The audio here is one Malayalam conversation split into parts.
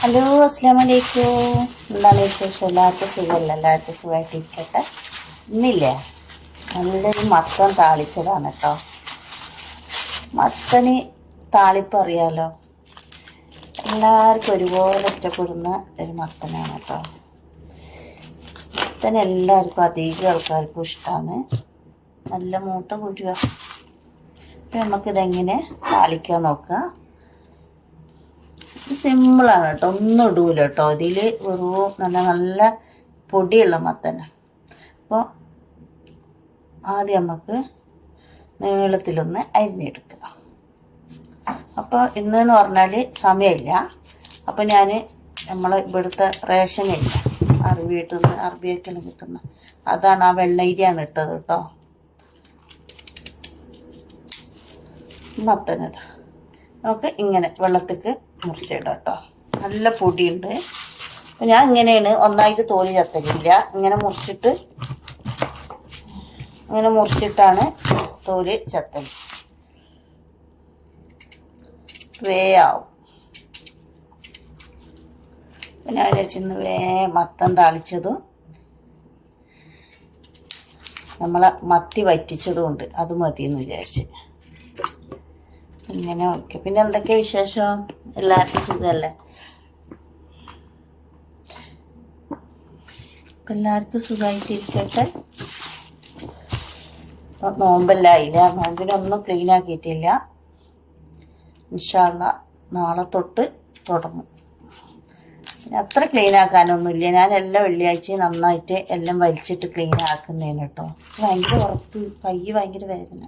ഹലോ, അസ്സലാമു അലൈക്കും. എന്താണ് വിശേഷം? എല്ലാവർക്കും സുഖമല്ല? എല്ലാവർക്കും സുഖമായിട്ടിരിക്കട്ടെ. ഇന്നില്ലേ, നല്ലൊരു മത്തൻ താളിച്ചതാണ് കേട്ടോ. മത്തന് താളിപ്പറിയാലോ, എല്ലാവർക്കും ഒരുപോലെ ഇഷ്ടപ്പെടുന്ന ഒരു മത്തനാണ് കേട്ടോ. മത്തൻ എല്ലാവർക്കും, അധികം ആൾക്കാർക്കും ഇഷ്ടമാണ്. നല്ല മൂത്ത കുരുവ. അപ്പം നമുക്കിതെങ്ങനെ താളിക്കാൻ നോക്കാം. സിമ്പിളാണ് കേട്ടോ, ഒന്നും ഇടൂല കേട്ടോ. ഇതിൽ വെറും നല്ല പൊടിയുള്ള മത്തന. അപ്പോൾ ആദ്യം നമുക്ക് നീളത്തിലൊന്ന് അരിഞ്ഞെടുക്കുക. അപ്പോൾ ഇന്നെന്ന് പറഞ്ഞാൽ സമയമില്ല. അപ്പോൾ ഞാൻ ഇവിടുത്തെ റേഷൻ ഇല്ല, വീട്ടിൽ നിന്ന് അറബിയൊക്കെല്ലാം കിട്ടുന്ന അതാണ്, ആ വെള്ളരിയാണ് ഇട്ടത് കേട്ടോ. മത്തനത് നമുക്ക് ഇങ്ങനെ വെള്ളത്തേക്ക് മുറിച്ചിടാം കേട്ടോ. നല്ല പൊടിയുണ്ട്. അപ്പം ഞാൻ ഇങ്ങനെയാണ്, ഒന്നായിട്ട് തോല് ചത്തലില്ല. ഇങ്ങനെ മുറിച്ചിട്ടാണ് തോല് ചത്തൽ. ആവും. ഞാൻ വിചാരിച്ചിന്ന് മത്തൻ താളിച്ചതും നമ്മളെ മത്തി വറ്റിച്ചതും ഉണ്ട്, അത് മതിയെന്ന് വിചാരിച്ച് ഇങ്ങനെ ഓക്കെ. പിന്നെ എന്തൊക്കെയാ വിശേഷം? എല്ലാവർക്കും സുഖമല്ലേ? എല്ലാവർക്കും സുഖമായിട്ടിരിക്കട്ടെ. നോമ്പല്ലായില്ല, നോമ്പിനൊന്നും ക്ലീൻ ആക്കിയിട്ടില്ല. ഇൻഷാ അല്ലാഹ് നാളെ തൊട്ട് തുടങ്ങും. പിന്നെ അത്ര ക്ലീൻ ആക്കാനൊന്നുമില്ല. ഞാൻ എല്ലാ വെള്ളിയാഴ്ചയും നന്നായിട്ട് എല്ലാം വലിച്ചിട്ട് ക്ലീൻ ആക്കുന്നതിന് കേട്ടോ. ഭയങ്കര ഉറപ്പ്, കൈ ഭയങ്കര വേദന.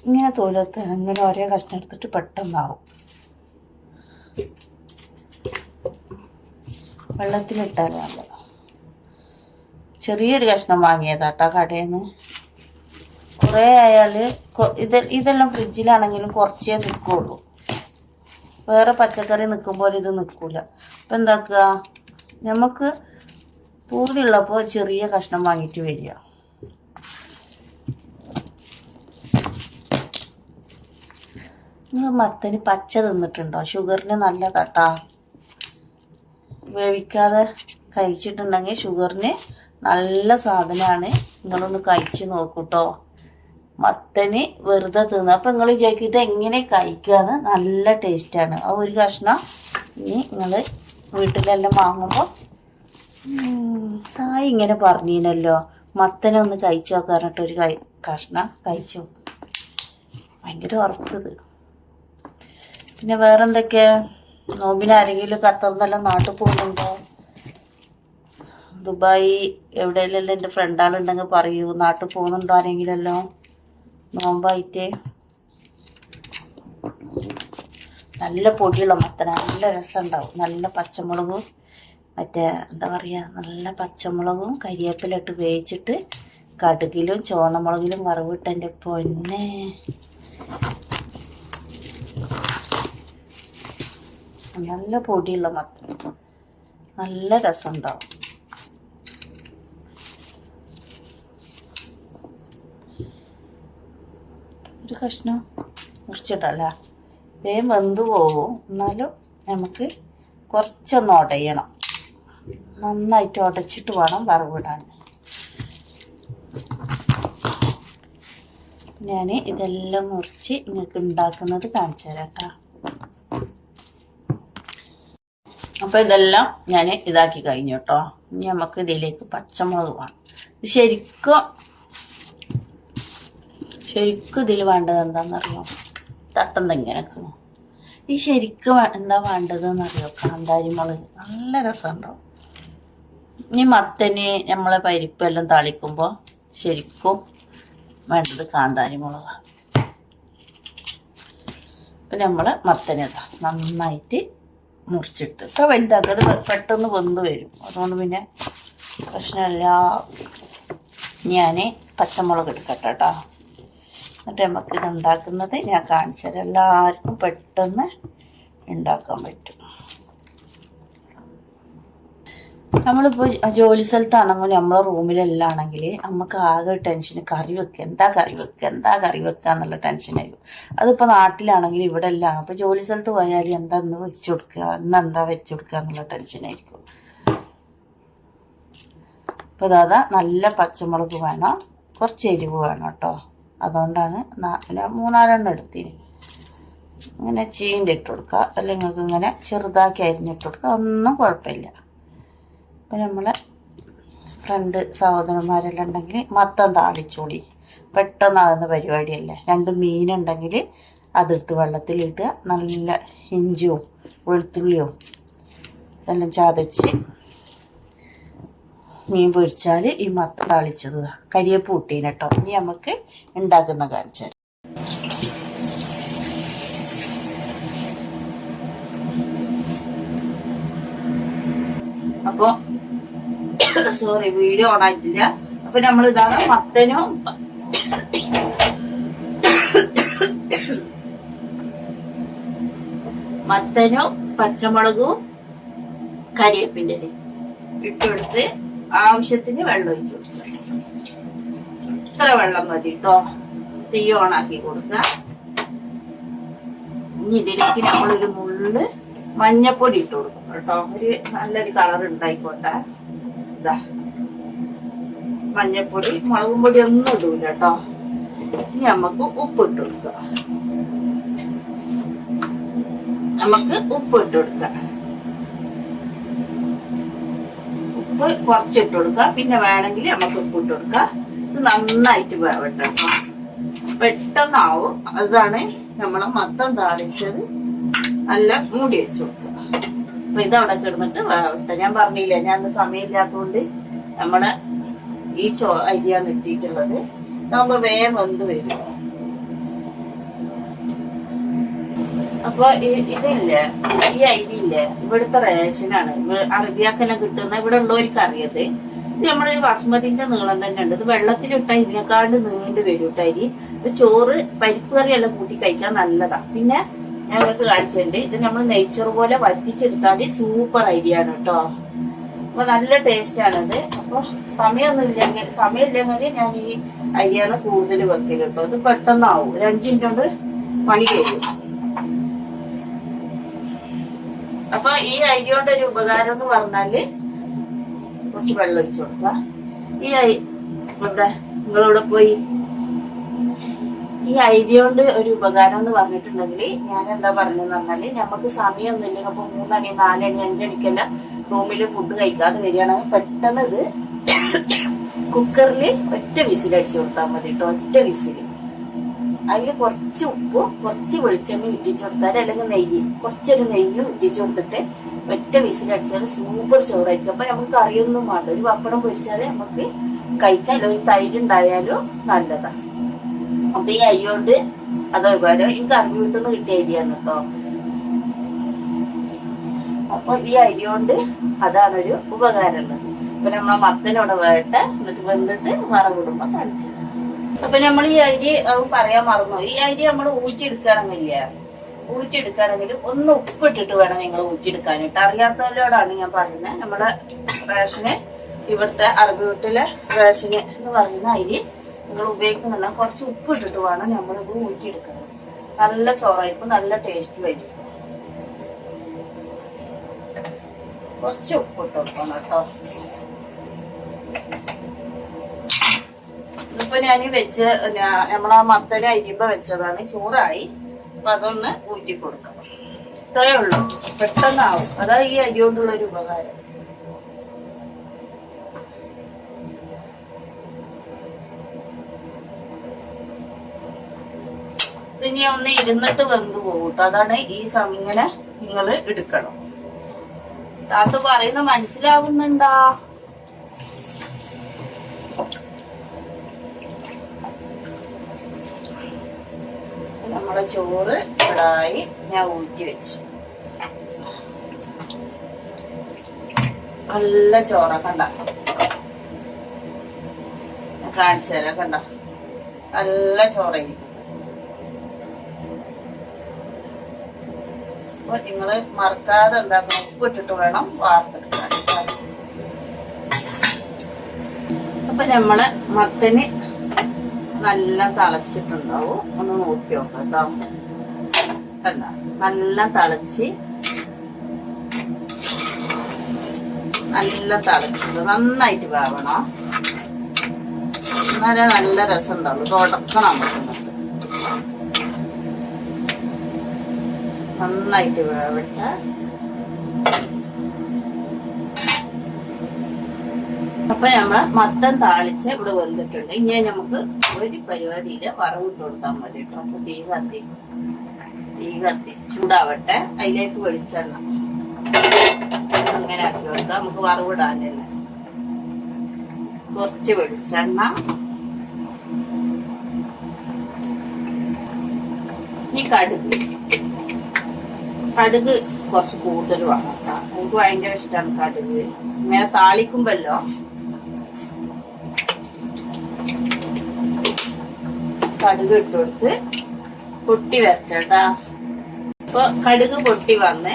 ഇങ്ങനെ തോലത്ത് ഇങ്ങനെ ഒരേ കഷ്ണം എടുത്തിട്ട് പെട്ടെന്നാവും. വെള്ളത്തിലിട്ടാൽ നല്ലത്. ചെറിയൊരു കഷ്ണം വാങ്ങിയതാട്ടോ കടയിൽ നിന്ന്. കുറേ ആയാൽ ഇതെല്ലാം ഫ്രിഡ്ജിലാണെങ്കിലും കുറച്ചേ നിൽക്കുള്ളൂ. വേറെ പച്ചക്കറി നിൽക്കുമ്പോൾ ഇത് നിൽക്കൂല. അപ്പം എന്താക്കുക, നമുക്ക് പൂതിയുള്ളപ്പോൾ ചെറിയ കഷ്ണം വാങ്ങിയിട്ട് വരിക. നിങ്ങൾ മത്തന് പച്ച തിന്നിട്ടുണ്ടോ? ഷുഗറിന് നല്ലതാട്ടാ. വേവിക്കാതെ കഴിച്ചിട്ടുണ്ടെങ്കിൽ ഷുഗറിന് നല്ല സാധനമാണ്. നിങ്ങളൊന്ന് കഴിച്ച് നോക്കൂട്ടോ. മത്തന് വെറുതെ തിന്നുക. അപ്പം നിങ്ങൾ വിചാരിക്കും ഇതെങ്ങനെ കഴിക്കുകയെന്ന്. നല്ല ടേസ്റ്റാണ്. ആ ഒരു കഷ്ണം ഇനി നിങ്ങൾ വീട്ടിലെല്ലാം വാങ്ങുമ്പോൾ സായി ഇങ്ങനെ പറഞ്ഞിനല്ലോ, മത്തനൊന്ന് കഴിച്ചു നോക്കാനായിട്ട് ഒരു കഷ്ണം കഴിച്ചു. ഭയങ്കര ഉറപ്പത്. പിന്നെ വേറെന്തൊക്കെയാ? നോമ്പിന് ആരെങ്കിലും ഖത്തറിന്നെല്ലാം നാട്ടിൽ പോകുന്നുണ്ടോ? ദുബായി എവിടെയെല്ലാം എൻ്റെ ഫ്രണ്ടാളുണ്ടെങ്കിൽ പറയൂ. നാട്ടിൽ പോകുന്നുണ്ടോ ആരെങ്കിലല്ലോ നോമ്പായിട്ട്? നല്ല പൊടിയുള്ള മത്തന, നല്ല രസമുണ്ടാവും. നല്ല പച്ചമുളകും എന്താ പറയുക, നല്ല പച്ചമുളകും കരിവേപ്പിലിട്ട് വേവിച്ചിട്ട് കടുകിലും ചുവന്നമുളകിലും വറവിട്ട് എൻ്റെ പൊന്നെ നല്ല പൊടിയുള്ള മത്തൻ, നല്ല രസമുണ്ടാവും. ഒരു കഷ്ണം മുറിച്ചിട്ടല്ല, വേഗം വെന്ത് പോകും. എന്നാലും നമുക്ക് കുറച്ചൊന്ന് ഉടയണം. നന്നായിട്ട് ഉടച്ചിട്ട് വേണം വറവിടാൻ. ഞാൻ ഇതെല്ലാം മുറിച്ച് നിങ്ങൾക്ക് ഉണ്ടാക്കുന്നത് കാണിച്ചു തരാം കേട്ടോ. അപ്പോൾ ഇതെല്ലാം ഞാൻ ഇതാക്കി കഴിഞ്ഞു കേട്ടോ. ഇനി നമുക്ക് ഇതിലേക്ക് പച്ചമുളക് വേണം. ഇത് ശരിക്കും ഇതിൽ വേണ്ടത് എന്താണെന്നറിയോ? തട്ടന്തെങ്ങനെയൊക്കെ ഈ ശരിക്കും എന്താ വേണ്ടതെന്നറിയോ? കാന്താരി മുളക്. നല്ല രസമുണ്ടാവും. ഇനി മത്തന് നമ്മളെ പരിപ്പെല്ലാം താളിക്കുമ്പോൾ ശരിക്കും വേണ്ടത് കാന്താരി മുളക്. അപ്പം നമ്മൾ മത്തനതാ നന്നായിട്ട് മുറിച്ചിട്ട് ഇത്ര വലുതാക്കത് പെട്ടെന്ന് വെന്ത് വരും. അതുകൊണ്ട് പിന്നെ പ്രശ്നമില്ല. ഞാൻ പച്ചമുളക് എടുക്കട്ടെ കേട്ടോ. എന്നിട്ട് നമുക്കിത് ഉണ്ടാക്കുന്നത് ഞാൻ കാണിച്ചു തരാം. എല്ലാവർക്കും പെട്ടെന്ന് ഉണ്ടാക്കാൻ പറ്റും. നമ്മളിപ്പോ ജോലി സ്ഥലത്താണെങ്കിൽ നമ്മളെ റൂമിലെല്ലാം ആണെങ്കിൽ നമുക്ക് ആകെ ടെൻഷൻ കറി വെക്കുക എന്താ കറി വെക്കുക എന്നുള്ള ടെൻഷനായിരിക്കും. അതിപ്പോ നാട്ടിലാണെങ്കിൽ ഇവിടെ എല്ലാം അപ്പൊ ജോലി സ്ഥലത്ത് പോയാലും എന്താ ഇന്ന് വെച്ചു കൊടുക്കുക എന്താ വെച്ചു കൊടുക്കുക എന്നുള്ള ടെൻഷനായിരിക്കും. അപ്പൊ അതാ നല്ല പച്ചമുളക് വേണം, കുറച്ച് എരിവ് വേണം കേട്ടോ. അതുകൊണ്ടാണ് പിന്നെ 3-4 എടുത്തിന്. ഇങ്ങനെ ചീന്തിട്ട് കൊടുക്കുക, അല്ലെങ്കിൽ നിങ്ങൾക്ക് ഇങ്ങനെ ചെറുതാക്കി അരിഞ്ഞിട്ട് കൊടുക്കുക, ഒന്നും കുഴപ്പമില്ല. അപ്പം നമ്മളെ ഫ്രണ്ട് സഹോദരന്മാരെല്ലാം ഉണ്ടെങ്കിൽ മത്തം താളിച്ചോളി, പെട്ടെന്നാകുന്ന പരിപാടിയല്ലേ. 2 മീനുണ്ടെങ്കിൽ അതെടുത്ത് വെള്ളത്തിലിട്ട് നല്ല ഇഞ്ചിയും വെളുത്തുള്ളിയും എല്ലാം ചതച്ച് മീൻ പൊരിച്ചാൽ ഈ മത്തം താളിച്ചത് കരിയേപ്പ് കൂട്ടീന് കേട്ടോ. ഇനി നമുക്ക് ഉണ്ടാക്കുന്ന കാണിച്ചാൽ അപ്പൊ സോറി വീഡിയോ ഓൺ ആയിട്ടില്ല. അപ്പൊ നമ്മൾ ഇതാണ് മത്തനും പച്ചമുളകും കരിയേപ്പിന്റെ ഇട്ടുകൊടുത്ത് ആവശ്യത്തിന് വെള്ളം ഒഴിച്ചു കൊടുക്കുക. ഇത്ര വെള്ളം മതി കേട്ടോ. തീ ഓണാക്കി കൊടുക്കുക. ഇനി ഇതിലേക്ക് നമ്മളൊരു നുള്ള് മഞ്ഞപ്പൊടി ഇട്ട് കൊടുക്കും കേട്ടോ. ഒരു നല്ലൊരു കളർ ഉണ്ടായിക്കോട്ടെ. ഇതാ മഞ്ഞപ്പൊടി, മുളകും പൊടി ഒന്നും ഇടൂല കേട്ടോ. ഇനി നമുക്ക് ഉപ്പ് ഇട്ട് കൊടുക്കുക. ഉപ്പ് കുറച്ചിട്ട് കൊടുക്കുക. പിന്നെ വേണമെങ്കിൽ നമുക്ക് ഉപ്പ് ഇട്ട് കൊടുക്കുക. ഇത് നന്നായിട്ട് വേവട്ടെ കേട്ടോ. പെട്ടെന്നാവും. അതാണ് നമ്മളെ മത്തം താളിച്ചത്. നല്ല മൂടി വെച്ച് കൊടുക്കുക. അപ്പൊ ഇതവിടെ കിടന്നിട്ട് വേവട്ടെ. ഞാൻ പറഞ്ഞില്ലേ, ഞാൻ സമയമില്ലാത്തതുകൊണ്ട് നമ്മുടെ ഈ അരിയാണ് ഇട്ടിട്ടുള്ളത്. നമ്മൾ വേഗം വെന്ത് വരും. അപ്പൊ ഇതില്ലേ, ഈ അരിയില്ലേ, ഇവിടുത്തെ റേഷനാണ്. അറബിയാക്കെല്ലാം കിട്ടുന്ന ഇവിടെ ഉള്ളവർക്ക് അറിയത്. ഇത് നമ്മള് ബസ്മതിന്റെ നീളം തന്നെ ഉണ്ട്. ഇത് വെള്ളത്തിലിട്ടാൽ ഇതിനെക്കാണ്ട് നീണ്ടു വരും അരി. ഇത് ചോറ് പരിപ്പ് കറിയെല്ലാം കൂട്ടി കഴിക്കാൻ നല്ലതാ. പിന്നെ ഞങ്ങൾക്ക് കാണിച്ചിട്ടുണ്ട്, ഇത് നമ്മൾ നെയ്ച്ചോറ് പോലെ വറ്റിച്ചെടുത്താല് സൂപ്പർ അരിയാണ് കേട്ടോ. അപ്പൊ നല്ല ടേസ്റ്റ് ആണത്. അപ്പൊ സമയമില്ലെങ്കിൽ ഞാൻ ഈ അരിയാണ് കൂടുതൽ വെക്കല് കേട്ടോ. ഇത് പെട്ടെന്നാവും. 5 മിനിറ്റ് കൊണ്ട് പണി കഴിയും. അപ്പൊ ഈ അരി കൊണ്ട് ഒരു ഉപകാരം എന്ന് പറഞ്ഞാല് കുറച്ച് വെള്ളം ഒഴിച്ചു കൊടുക്ക. ഈ അരി നിങ്ങളിവിടെ പോയി ഈ അരി കൊണ്ട് ഒരു ഉപകാരം എന്ന് പറഞ്ഞിട്ടുണ്ടെങ്കിൽ ഞാൻ എന്താ പറഞ്ഞെന്ന് പറഞ്ഞാല് നമുക്ക് സമയമൊന്നുമില്ലെങ്കിൽ അപ്പൊ 3 മണി 4 മണി 5 മണിക്കെല്ലാം റൂമിൽ ഫുഡ് കഴിക്കാതെ വരികയാണെങ്കിൽ പെട്ടെന്ന് ഇത് കുക്കറിൽ ഒറ്റ വിസിലടിച്ചു കൊടുത്താൽ മതി കേട്ടോ. ഒറ്റ വിസില്. അതിൽ കുറച്ച് ഉപ്പും കുറച്ച് വെളിച്ചെണ്ണ ഇട്ടിച്ചു കൊടുത്താൽ, അല്ലെങ്കിൽ കുറച്ചൊരു നെയ്യും ഇട്ടിച്ചു കൊടുത്തിട്ട് ഒറ്റ വിസിലടിച്ചാൽ സൂപ്പർ ചോറായിരിക്കും. അപ്പൊ നമുക്ക് കറിയൊന്നും വേണ്ട. ഒരു പപ്പടം പൊരിച്ചാല് നമുക്ക് കഴിക്കാൻ, അല്ലെങ്കിൽ തൈര് ഉണ്ടായാലും നല്ലതാ. അപ്പൊ ഈ അരി കൊണ്ട് അതുപോലെ എനിക്ക് അറബി വീട്ടിൽ നിന്ന് കിട്ടിയ അരിയാണ് കേട്ടോ. അപ്പൊ ഈ അരി കൊണ്ട് അതാണൊരു ഉപകാരം ഉള്ളത്. അപ്പൊ നമ്മളെ മത്തനോടെ വേട്ടെ, എന്നിട്ട് വെന്തിട്ട് വറവിടുമ്പോ കാണിച്ചു. അപ്പൊ നമ്മൾ ഈ അരി പറയാൻ മറന്നു. ഈ അരി നമ്മൾ ഊറ്റിയെടുക്കുകയാണെങ്കിൽ ഒന്ന് ഉപ്പിട്ടിട്ട് വേണം നിങ്ങൾ ഊറ്റിയെടുക്കാനായിട്ട്. അറിയാത്തവരോടാണ് ഞാൻ പറയുന്നത്. നമ്മുടെ റേഷന്, ഇവിടുത്തെ അറബി വീട്ടിലെ റേഷന് എന്ന് പറയുന്ന അരി നിങ്ങൾ ഉപയോഗിക്കുന്നുണ്ട്, കുറച്ച് ഉപ്പിട്ടിട്ട് വേണം നമ്മളിത് ഊറ്റിയെടുക്കാൻ. നല്ല ചോറായിരിക്കും, നല്ല ടേസ്റ്റ് വരും. കുറച്ച് ഉപ്പിട്ട് കൊടുക്കണം കേട്ടോ. ഇതിപ്പോ ഞാൻ നമ്മളാ മത്തന അരിയുമ്പോ വെച്ചതാണ്. ചോറായി. അപ്പൊ അതൊന്ന് ഊറ്റി കൊടുക്കണം. ഇത്രയേ ഉള്ളൂ. പെട്ടെന്നാവും. അതാ ഈ അരി കൊണ്ടുള്ളൊരു ഉപകാരം. ഇനി ഒന്ന് ഇരുന്നിട്ട് വെന്ത് പോകൂട്ടോ. അതാണ് ഈ ഇങ്ങനെ നിങ്ങൾ എടുക്കണം. താത്ത പറയുന്ന മനസ്സിലാവുന്നുണ്ടാ? നമ്മുടെ ചോറ് ഇടായി ഞാൻ ഊറ്റി വെച്ചു. നല്ല ചോറ കണ്ട, ഞാൻ കാണിച്ചു തരാം. കണ്ട, നല്ല ചോറായിരിക്കും. അപ്പൊ നിങ്ങള് മറക്കാതെ എന്താക്കണം, ഉപ്പിട്ടിട്ട് വേണം വാർത്തെടുക്കാൻ. അപ്പൊ നമ്മളെ മത്തന് നല്ല തിളച്ചിട്ടുണ്ടാവും. ഒന്ന് നോക്കി നോക്കാം കേട്ടോ. കണ്ട, നല്ല തിളച്ച് നന്നായിട്ട് വേവണം. എന്നാലേ നല്ല രസം ഉണ്ടാവും. തുടക്കണം നന്നായിട്ട് വേവട്ടെ. അപ്പൊ നമ്മളെ മത്തൻ താളിച്ച് ഇവിടെ വന്നിട്ടുണ്ട്. ഇനി നമുക്ക് ഒരു പരിപാടിയില് വറവിട്ട് കൊടുത്താൽ മതി കേട്ടോ. അപ്പൊ തീ കത്തി ചൂടാവട്ടെ. അതിലേക്ക് വെളിച്ചെണ്ണ അങ്ങനെ ആക്കി കൊടുക്കാം. നമുക്ക് വറവിടാനല്ലേ. കുറച്ച് വെളിച്ചെണ്ണ, ഈ കടുക് കുറച്ച് കൂടുതൽ വേണം കേട്ടോ. എനിക്ക് ഭയങ്കര ഇഷ്ടമാണ് കടുക്. ഇങ്ങനെ താളിക്കുമ്പല്ലോ കടുക് ഇട്ടുകൊടുത്ത് പൊട്ടി വരട്ടെട്ടാ. ഇപ്പൊ കടുക് പൊട്ടി വന്ന്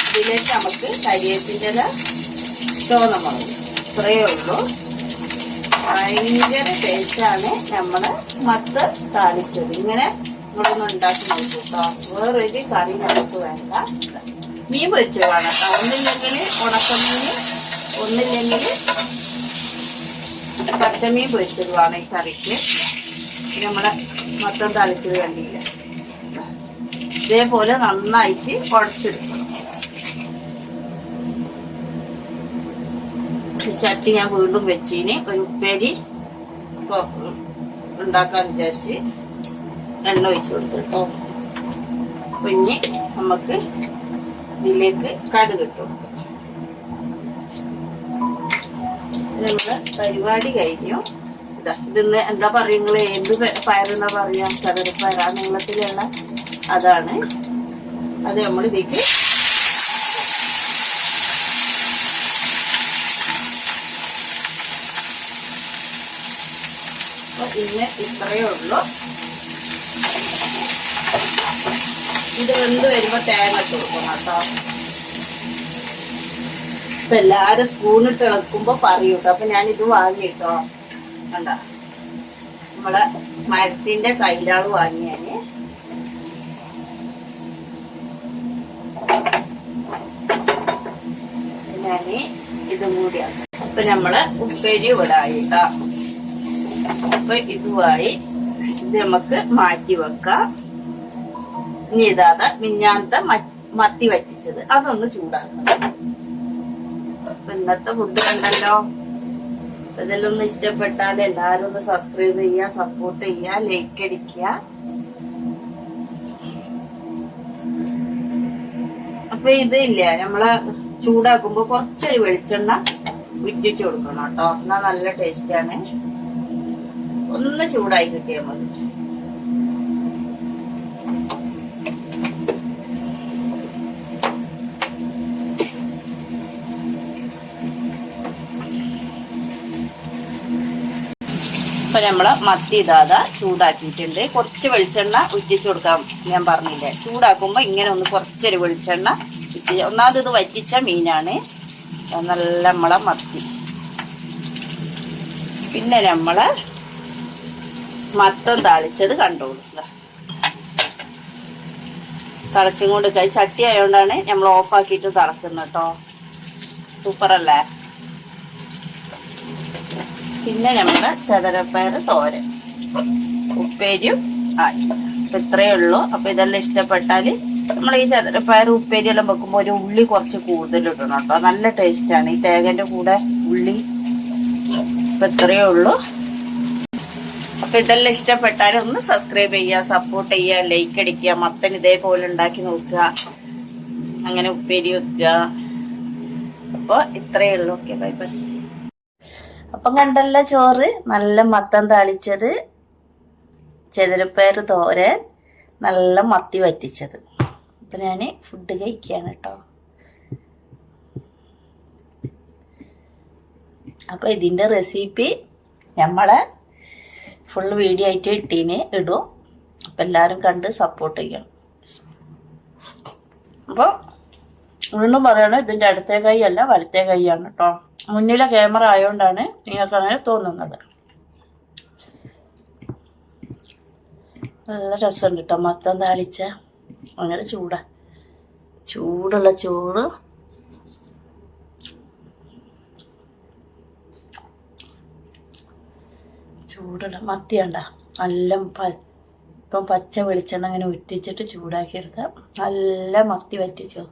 ഇതിലേക്ക് നമുക്ക് കരിവേപ്പിൻ്റെ ഇല, ചുവന്ന മുളക്, ഇത്രയേ ഉള്ളൂ. ഭയങ്കര ടേസ്റ്റാണ് നമ്മള് മത്ത് താളിച്ചത്. ഇങ്ങനെ നിങ്ങളൊന്ന് ഉണ്ടാക്കി നോക്കൂ കേട്ടോ. വേറൊരു കറി നമുക്ക് വേണ്ട. മീൻ പൊരിച്ചത് വേണം കേട്ടോ. ഒന്നില്ലെങ്കിൽ ഉണക്കമീൻ, ഒന്നില്ലെങ്കിൽ പച്ചമീൻ പൊരിച്ചത് വേണം ഈ കറിക്ക്. നമ്മളെ മത്തം താളിച്ചത് കണ്ടില്ല. ഇതേപോലെ നന്നായിട്ട് കുഴച്ചെടുക്കണം. ചട്ടി ഞാൻ വീണ്ടും വെച്ചിന് ഒരു ഉപ്പേരി ഉണ്ടാക്കാൻ വിചാരിച്ച് എണ്ണ ഒഴിച്ചു കൊടുത്തു കേട്ടോ. പിന്നെ നമുക്ക് ഇതിലേക്ക് കടുക് ഇട്ടു കൊടുക്കും. നമ്മള് പരിപാടി കഴിഞ്ഞു. ഇതിന്ന് എന്താ പറയുന്നത്, എന്ത് പയറെന്നാ പറയാ, ചതുരപ്പയർ, ആ നീളത്തിലുള്ള അതാണ്. അത് നമ്മൾ ഇതിലേക്ക് ഇന്ന് ഇത്രയേ ഉള്ളൂ. ഇത് വെന്ത് വരുമ്പോ തേങ്ങ ഇട്ട് കൊടുക്കണം കേട്ടോ. ഇപ്പൊ എല്ലാരും സ്പൂണിട്ട് ഇളക്കുമ്പോ പറയൂട്ടോ. അപ്പൊ ഞാനിത് വാങ്ങിട്ടോ. കണ്ട, നമ്മളെ മരത്തിന്റെ കൈലാള് വാങ്ങിയാന്. ഞാന് ഇതും കൂടിയാണ്. അപ്പൊ നമ്മള് ഉപ്പേരി ഇവിടെ ആയിട്ടോ. അപ്പൊ ഇതുമായി ഇത് നമുക്ക് മാറ്റി വെക്കാം. ഇനി ഇതാതെ മിഞ്ഞാന്നത്തെ മത്തി വറ്റിച്ചത് അതൊന്ന് ചൂടാക്കണം. അപ്പൊ ഇന്നത്തെ ഫുഡ് കണ്ടല്ലോ. ഇതെല്ലാം ഒന്ന് ഇഷ്ടപ്പെട്ടാൽ എല്ലാരും ഒന്ന് സബ്സ്ക്രൈബ് ചെയ്യുക, സപ്പോർട്ട് ചെയ്യുക, ലൈക്ക് അടിക്കുക. അപ്പൊ ഇതില്ല, നമ്മളെ ചൂടാക്കുമ്പോ കുറച്ചൊരു വെളിച്ചെണ്ണ വിറ്റിച്ചു കൊടുക്കണം കേട്ടോ. എന്നാ നല്ല ടേസ്റ്റ് ആണ്. ഒന്ന് ചൂടായി കിട്ടിയാൽ മതി. അപ്പൊ നമ്മള് മത്തി ഇതാ ചൂടാക്കിയിട്ടുണ്ട്. കുറച്ച് വെളിച്ചെണ്ണ ഉറ്റിച്ചു കൊടുക്കാം. ഞാൻ പറഞ്ഞില്ലേ, ചൂടാക്കുമ്പോ ഇങ്ങനെ ഒന്ന് കുറച്ചൊരു വെളിച്ചെണ്ണ ഉറ്റി. ഒന്നാമത് ഇത് വറ്റിച്ച മീനാണ്. നല്ല നമ്മളെ മത്തി. പിന്നെ നമ്മള് മത്തം താളിച്ചത് കണ്ടോളൂ. തിളച്ചും കൊണ്ട് ചട്ടി ആയതുകൊണ്ടാണ് നമ്മൾ ഓഫാക്കിയിട്ട് തിളക്കുന്നത് കേട്ടോ. സൂപ്പറല്ലേ. പിന്നെ നമ്മള് ചതുരപ്പയർ തോരൻ ഉപ്പേരിയും ആയി. അപ്പൊ ഇത്രയേ ഉള്ളൂ. അപ്പൊ ഇതെല്ലാം ഇഷ്ടപ്പെട്ടാല് നമ്മൾ ഈ ചതുരപ്പയർ ഉപ്പേരി എല്ലാം വെക്കുമ്പോ ഒരു ഉള്ളി കുറച്ച് കൂടുതൽ ഇടണം കേട്ടോ. നല്ല ടേസ്റ്റ് ആണ് ഈ തേങ്ങന്റെ കൂടെ ഉള്ളി. അപ്പൊ ഇത്രയേ ഉള്ളൂ. അപ്പൊ ഇതെല്ലാം ഇഷ്ടപ്പെട്ടാലും ഒന്ന് സബ്സ്ക്രൈബ് ചെയ്യുക, സപ്പോർട്ട് ചെയ്യുക, ലൈക്ക് അടിക്കുക. മത്തൻ ഇതേപോലെ ഉണ്ടാക്കി നോക്കുക, അങ്ങനെ ഉപ്പേരി വെക്കുക. അപ്പൊ ഇത്രയേ ഉള്ളൂ. Okay, bye bye. അപ്പം കണ്ടല്ലോ ചോറ്, നല്ല മത്തൻ താളിച്ചത്, ചതുരപ്പയർ തോരൻ, നല്ല മത്തി വറ്റിച്ചത്. അപ്പൊ ഞാന് ഫുഡ് കഴിക്കുകയാണ് കേട്ടോ. അപ്പൊ ഇതിന്റെ റെസിപ്പി നമ്മളെ ഫുൾ വീഡിയോ ആയിട്ട് ഇടും. അപ്പം എല്ലാവരും കണ്ട് സപ്പോർട്ട് ചെയ്യണം. അപ്പോൾ വീണ്ടും പറയണ ഇതിൻ്റെ അടുത്തേ കൈ അല്ല വലത്തേ കൈയാണ് കേട്ടോ. മുന്നിലെ ക്യാമറ ആയതുകൊണ്ടാണ് നിങ്ങൾക്ക് അങ്ങനെ തോന്നുന്നത്. നല്ല രസമുണ്ട് കേട്ടോ മത്തൻ താളിച്ച. അങ്ങനെ ചൂടുള്ള ചോറ് ചൂടുള്ള മത്തിയണ്ട നല്ല ഇപ്പം പച്ച വെളിച്ചെണ്ണ അങ്ങനെ ഉറ്റിച്ചിട്ട് ചൂടാക്കിയെടുത്ത നല്ല മത്തി വറ്റിച്ചോ.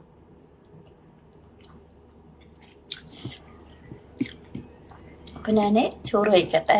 അപ്പം ഞാൻ ചോറ് കഴിക്കട്ടെ.